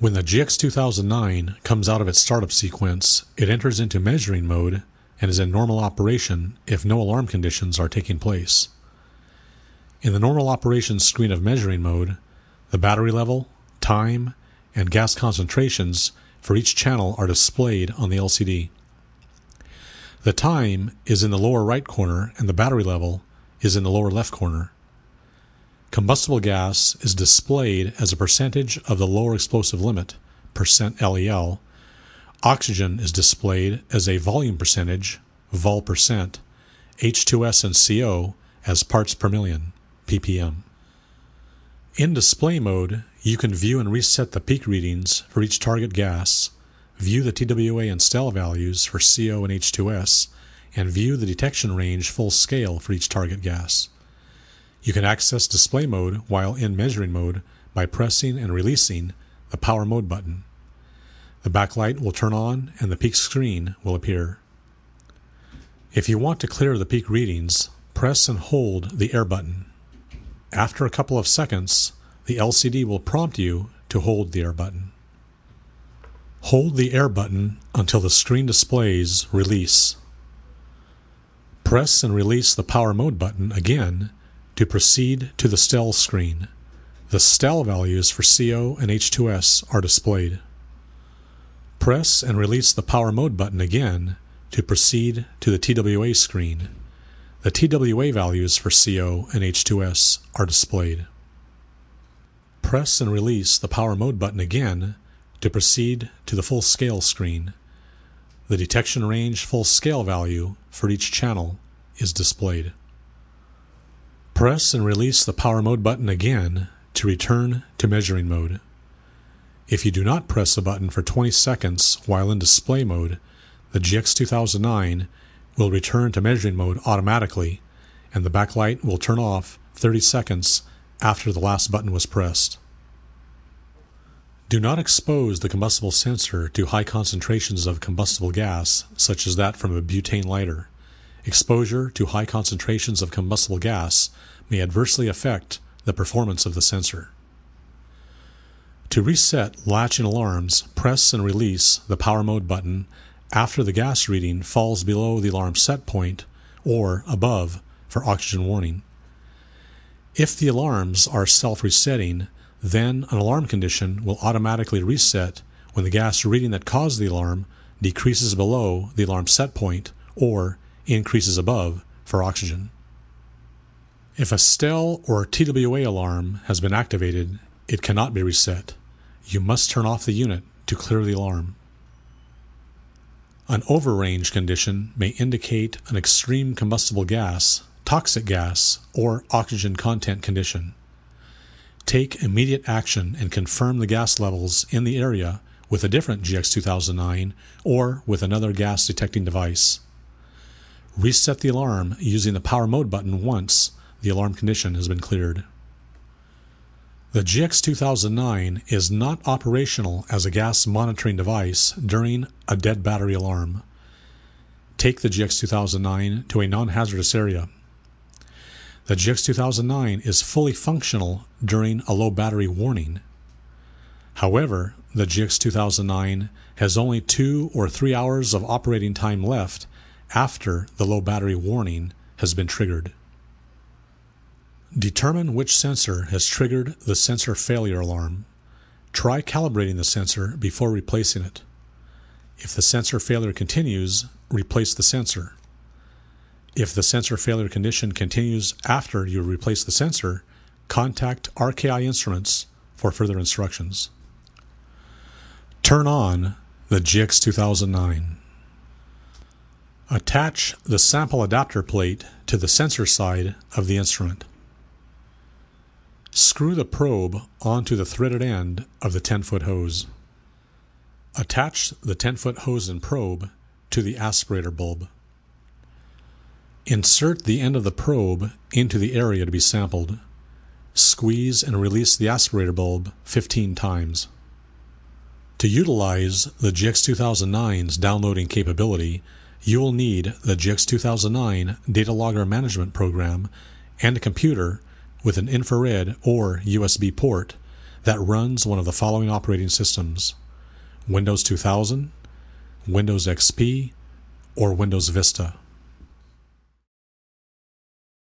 When the GX-2009 comes out of its startup sequence, it enters into measuring mode and is in normal operation if no alarm conditions are taking place. In the normal operation screen of measuring mode, the battery level, time, and gas concentrations for each channel are displayed on the LCD. The time is in the lower right corner and the battery level is in the lower left corner. Combustible gas is displayed as a percentage of the lower explosive limit, %LEL. Oxygen is displayed as a volume percentage, vol percent, H2S and CO as parts per million, ppm. In display mode, you can view and reset the peak readings for each target gas, view the TWA and STEL values for CO and H2S, and view the detection range full scale for each target gas. You can access display mode while in measuring mode by pressing and releasing the power mode button. The backlight will turn on and the peak screen will appear. If you want to clear the peak readings, press and hold the air button. After a couple of seconds, the LCD will prompt you to hold the air button. Hold the air button until the screen displays release. Press and release the power mode button again to proceed to the STEL screen. The STEL values for CO and H2S are displayed. Press and release the power mode button again to proceed to the TWA screen. The TWA values for CO and H2S are displayed. Press and release the power mode button again to proceed to the full scale screen. The detection range full scale value for each channel is displayed. Press and release the power mode button again to return to measuring mode. If you do not press the button for 20 seconds while in display mode, the GX-2009 will return to measuring mode automatically, and the backlight will turn off 30 seconds after the last button was pressed. Do not expose the combustible sensor to high concentrations of combustible gas, such as that from a butane lighter. Exposure to high concentrations of combustible gas may adversely affect the performance of the sensor. To reset latch and alarms, press and release the power mode button after the gas reading falls below the alarm set point or above for oxygen warning. If the alarms are self-resetting, then an alarm condition will automatically reset when the gas reading that caused the alarm decreases below the alarm set point or increases above for oxygen. If a STEL or TWA alarm has been activated, it cannot be reset. You must turn off the unit to clear the alarm. An overrange condition may indicate an extreme combustible gas, toxic gas, or oxygen content condition. Take immediate action and confirm the gas levels in the area with a different GX-2009 or with another gas detecting device. Reset the alarm using the power mode button once the alarm condition has been cleared. The GX-2009 is not operational as a gas monitoring device during a dead battery alarm. Take the GX-2009 to a non-hazardous area. The GX-2009 is fully functional during a low battery warning. However, the GX-2009 has only 2 or 3 hours of operating time left after the low battery warning has been triggered. Determine which sensor has triggered the sensor failure alarm. Try calibrating the sensor before replacing it. If the sensor failure continues, replace the sensor. If the sensor failure condition continues after you replace the sensor, contact RKI Instruments for further instructions. Turn on the GX-2009. Attach the sample adapter plate to the sensor side of the instrument. Screw the probe onto the threaded end of the 10-foot hose. Attach the 10-foot hose and probe to the aspirator bulb. Insert the end of the probe into the area to be sampled. Squeeze and release the aspirator bulb 15 times. To utilize the GX-2009's downloading capability, you will need the GX-2009 Data Logger Management Program and a computer with an infrared or USB port that runs one of the following operating systems: Windows 2000, Windows XP, or Windows Vista.